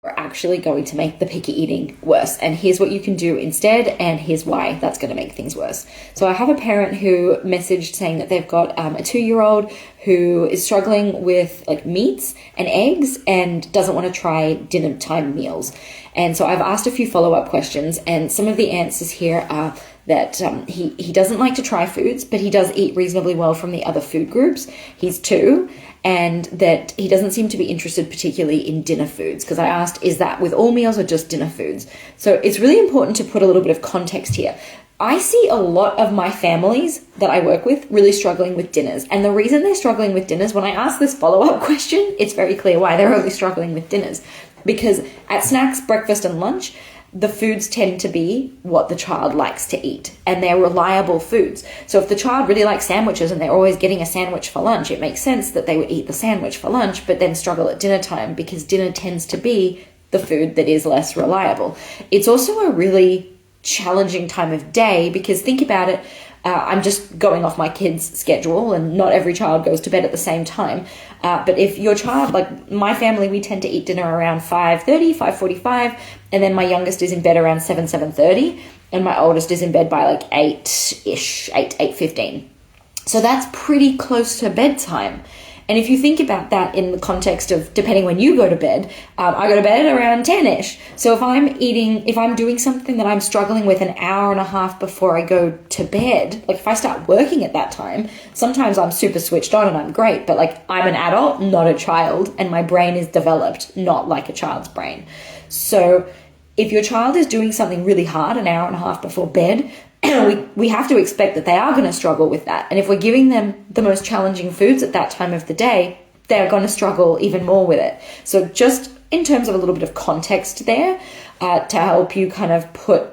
are actually going to make the picky eating worse. And here's what you can do instead, and here's why that's going to make things worse. So I have a parent who messaged saying that they've got a 2-year-old who is struggling with like meats and eggs and doesn't want to try dinner time meals. And so I've asked a few follow-up questions, and some of the answers here are that he doesn't like to try foods, but he does eat reasonably well from the other food groups. He's 2, and that he doesn't seem to be interested particularly in dinner foods, because I asked, is that with all meals or just dinner foods? So it's really important to put a little bit of context here. I see a lot of my families that I work with really struggling with dinners. And the reason they're struggling with dinners, when I ask this follow-up question, it's very clear why they're only struggling with dinners. Because at snacks, breakfast, and lunch, the foods tend to be what the child likes to eat, and they're reliable foods. So if the child really likes sandwiches and they're always getting a sandwich for lunch, it makes sense that they would eat the sandwich for lunch, but then struggle at dinner time, because dinner tends to be the food that is less reliable. It's also a really challenging time of day, because think about it, I'm just going off my kids' schedule, and not every child goes to bed at the same time. But if your child, like my family, we tend to eat dinner around 5:30, 5:45, and then my youngest is in bed around 7:30, and my oldest is in bed by like 8-ish, 8:15. So that's pretty close to bedtime. And if you think about that in the context of, depending when you go to bed, I go to bed around 10-ish. So if I'm doing something that I'm struggling with an hour and a half before I go to bed, like if I start working at that time, sometimes I'm super switched on and I'm great, but like I'm an adult, not a child, and my brain is developed not like a child's brain. So if your child is doing something really hard an hour and a half before bed, we have to expect that they are going to struggle with that. And if we're giving them the most challenging foods at that time of the day, they're going to struggle even more with it. So just in terms of a little bit of context there, to help you kind of put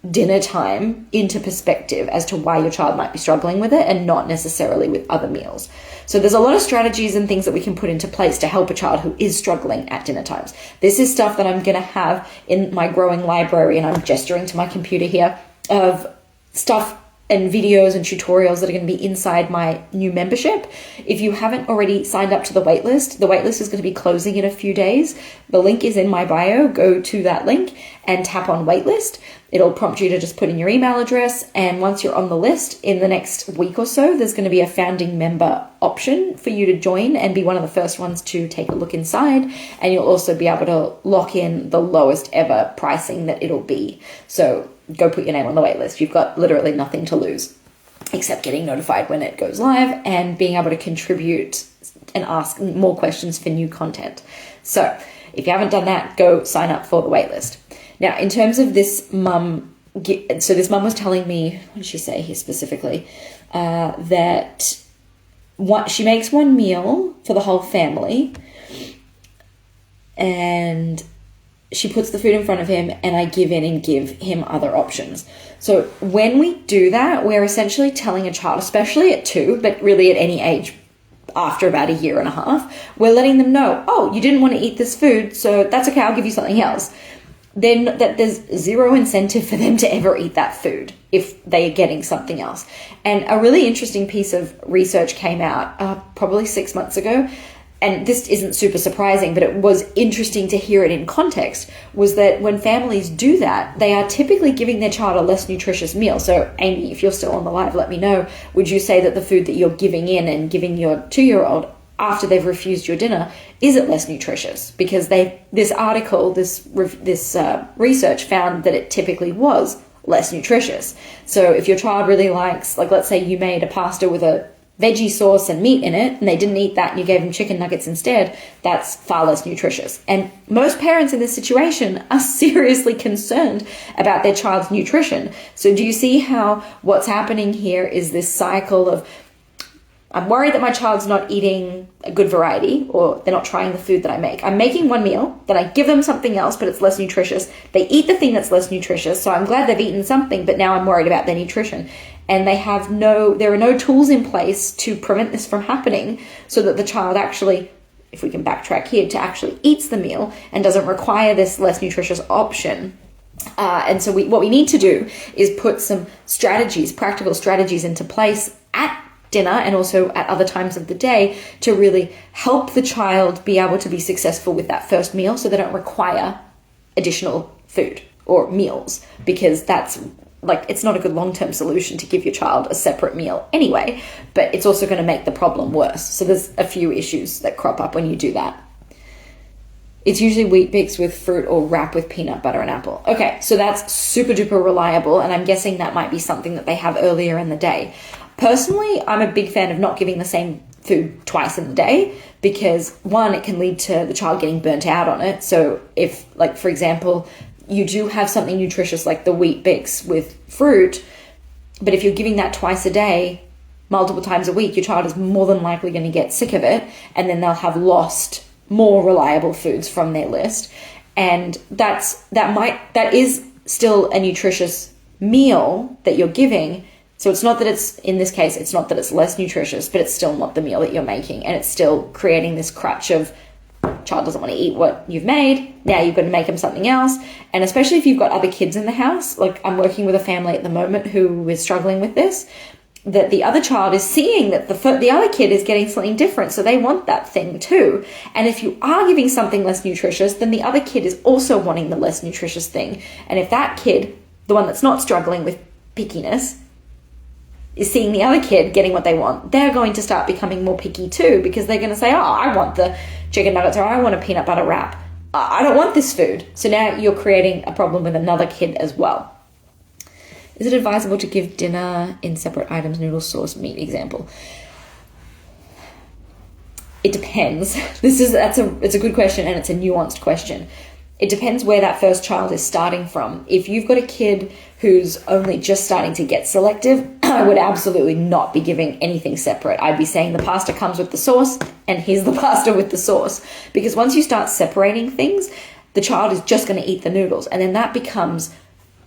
dinner time into perspective as to why your child might be struggling with it and not necessarily with other meals. So there's a lot of strategies and things that we can put into place to help a child who is struggling at dinner times. This is stuff that I'm going to have in my growing library, and I'm gesturing to my computer here, of stuff and videos and tutorials that are going to be inside my new membership. If you haven't already signed up to the waitlist is going to be closing in a few days. The link is in my bio. Go to that link and tap on waitlist. It'll prompt you to just put in your email address. And once you're on the list, in the next week or so, there's going to be a founding member option for you to join and be one of the first ones to take a look inside. And you'll also be able to lock in the lowest ever pricing that it'll be. So go put your name on the waitlist. You've got literally nothing to lose except getting notified when it goes live and being able to contribute and ask more questions for new content. So if you haven't done that, go sign up for the waitlist. Now, in terms of this mum, so this mum was telling me, what did she say here specifically? That she makes one meal for the whole family, and she puts the food in front of him, and I give in and give him other options. So when we do that, we're essentially telling a child, especially at 2, but really at any age after about a year and a half, we're letting them know, oh, you didn't want to eat this food, so that's okay, I'll give you something else. Then that there's zero incentive for them to ever eat that food if they are getting something else. And a really interesting piece of research came out probably 6 months ago, and this isn't super surprising, but it was interesting to hear it in context, was that when families do that, they are typically giving their child a less nutritious meal. So Amy, if you're still on the live, let me know, would you say that the food that you're giving in and giving your 2-year-old after they've refused your dinner, is it less nutritious? Because this research found that it typically was less nutritious. So if your child really likes, like let's say you made a pasta with a veggie sauce and meat in it, and they didn't eat that and you gave them chicken nuggets instead, that's far less nutritious. And most parents in this situation are seriously concerned about their child's nutrition. So do you see how what's happening here is this cycle of, I'm worried that my child's not eating a good variety, or they're not trying the food that I make. I'm making one meal, then I give them something else, but it's less nutritious. They eat the thing that's less nutritious, so I'm glad they've eaten something, but now I'm worried about their nutrition. And there are no tools in place to prevent this from happening, so that the child actually, if we can backtrack here, to actually eats the meal and doesn't require this less nutritious option. And so what we need to do is put some strategies, practical strategies into place at dinner and also at other times of the day to really help the child be able to be successful with that first meal, so they don't require additional food or meals, because that's like, it's not a good long-term solution to give your child a separate meal anyway, but it's also going to make the problem worse. So there's a few issues that crop up when you do that. It's usually Wheat Bix with fruit or wrap with peanut butter and apple. Okay, so that's super duper reliable, and I'm guessing that might be something that they have earlier in the day. Personally, I'm a big fan of not giving the same food twice in the day, because one, it can lead to the child getting burnt out on it. So if, like, for example, you do have something nutritious like the Wheat Bix with fruit, but if you're giving that twice a day, multiple times a week, your child is more than likely going to get sick of it, and then they'll have lost more reliable foods from their list. And that is still a nutritious meal that you're giving. So it's not that it's, in this case, it's not that it's less nutritious, but it's still not the meal that you're making, and it's still creating this crutch of child doesn't want to eat what you've made. Now you've got to make them something else. And especially if you've got other kids in the house, like I'm working with a family at the moment who is struggling with this, that the other child is seeing that the other kid is getting something different, so they want that thing too. And if you are giving something less nutritious, then the other kid is also wanting the less nutritious thing. And if that kid, the one that's not struggling with pickiness, is seeing the other kid getting what they want, they're going to start becoming more picky too, because they're going to say, oh, I want the chicken nuggets, or I want a peanut butter wrap. I don't want this food. So now you're creating a problem with another kid as well. Is it advisable to give dinner in separate items, noodles, sauce, meat, example? It depends. It's a good question, and it's a nuanced question. It depends where that first child is starting from. If you've got a kid who's only just starting to get selective, I would absolutely not be giving anything separate. I'd be saying the pasta comes with the sauce, and here's the pasta with the sauce. Because once you start separating things, the child is just going to eat the noodles. And then that becomes,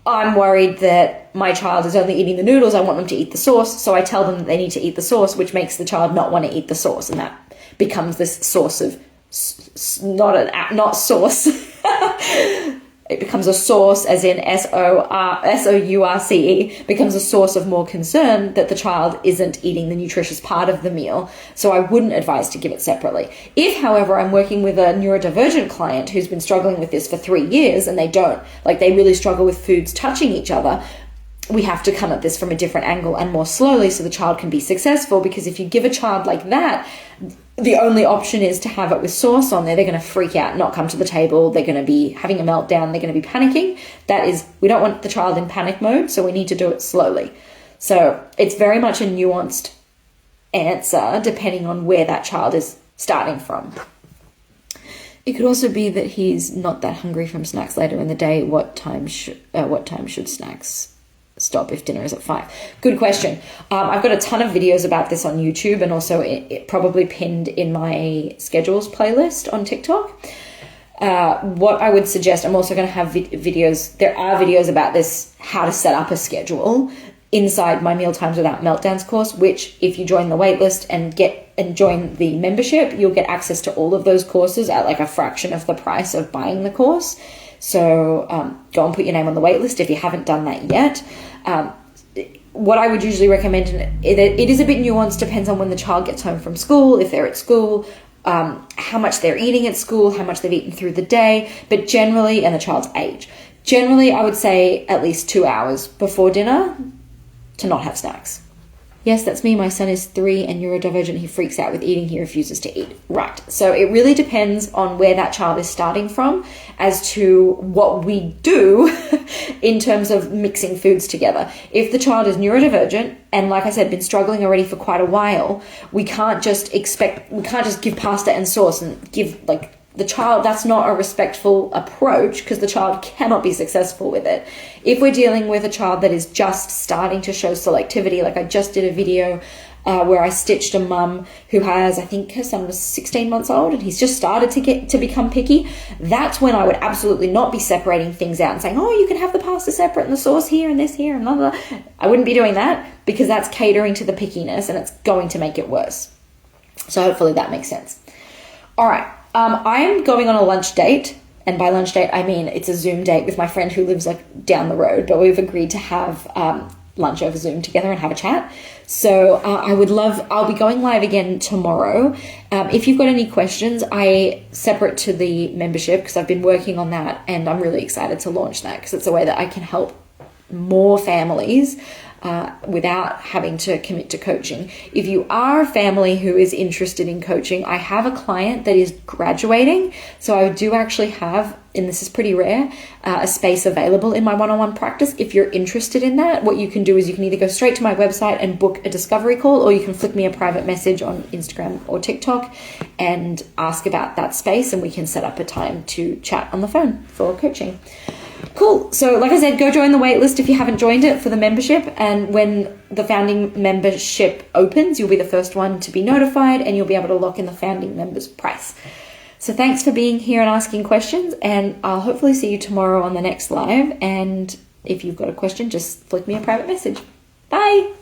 I'm worried that my child is only eating the noodles, I want them to eat the sauce, so I tell them that they need to eat the sauce, which makes the child not want to eat the sauce. And that becomes this source of, not sauce. It becomes a source, as in SOURCE, becomes a source of more concern that the child isn't eating the nutritious part of the meal. So I wouldn't advise to give it separately. If, however, I'm working with a neurodivergent client who's been struggling with this for 3 years, and they really struggle with foods touching each other, we have to come at this from a different angle and more slowly so the child can be successful. Because if you give a child like that, the only option is to have it with sauce on there, they're going to freak out, not come to the table, they're going to be having a meltdown, they're going to be panicking. We don't want the child in panic mode, so we need to do it slowly. So it's very much a nuanced answer depending on where that child is starting from. It could also be that he's not that hungry from snacks later in the day. What time should snacks stop if dinner is at 5? Good question. I've got a ton of videos about this on YouTube, and also it probably pinned in my schedules playlist on TikTok. What I would suggest, I'm also going to have videos. There are videos about this, how to set up a schedule, inside my Mealtimes Without Meltdowns course, which if you join the waitlist and join the membership, you'll get access to all of those courses at like a fraction of the price of buying the course. So go and put your name on the waitlist if you haven't done that yet. What I would usually recommend, it is a bit nuanced, depends on when the child gets home from school, if they're at school, how much they're eating at school, how much they've eaten through the day, but generally, and the child's age. Generally, I would say at least 2 hours before dinner to not have snacks. Yes, that's me. My son is 3 and neurodivergent. He freaks out with eating. He refuses to eat. Right. So it really depends on where that child is starting from as to what we do in terms of mixing foods together. If the child is neurodivergent and, like I said, been struggling already for quite a while, we can't just give pasta and sauce and give the child. That's not a respectful approach, because the child cannot be successful with it. If we're dealing with a child that is just starting to show selectivity, like I just did a video where I stitched a mum who has, I think her son was 16 months old and he's just started to become picky, that's when I would absolutely not be separating things out and saying, oh, you can have the pasta separate and the sauce here and this here and blah, blah, blah. I wouldn't be doing that, because that's catering to the pickiness and it's going to make it worse. So hopefully that makes sense. All right. I am going on a lunch date, and by lunch date, I mean it's a Zoom date with my friend who lives down the road, but we've agreed to have lunch over Zoom together and have a chat. So I'll be going live again tomorrow. If you've got any questions, separate to the membership, because I've been working on that and I'm really excited to launch that, because it's a way that I can help more families without having to commit to coaching. If you are a family who is interested in coaching, I have a client that is graduating. So I do actually have, and this is pretty rare, a space available in my one-on-one practice. If you're interested in that, what you can do is you can either go straight to my website and book a discovery call, or you can flick me a private message on Instagram or TikTok and ask about that space, and we can set up a time to chat on the phone for coaching. Cool. So like I said, go join the waitlist if you haven't joined it for the membership. And when the founding membership opens, you'll be the first one to be notified, and you'll be able to lock in the founding members price. So thanks for being here and asking questions. And I'll hopefully see you tomorrow on the next live. And if you've got a question, just flick me a private message. Bye.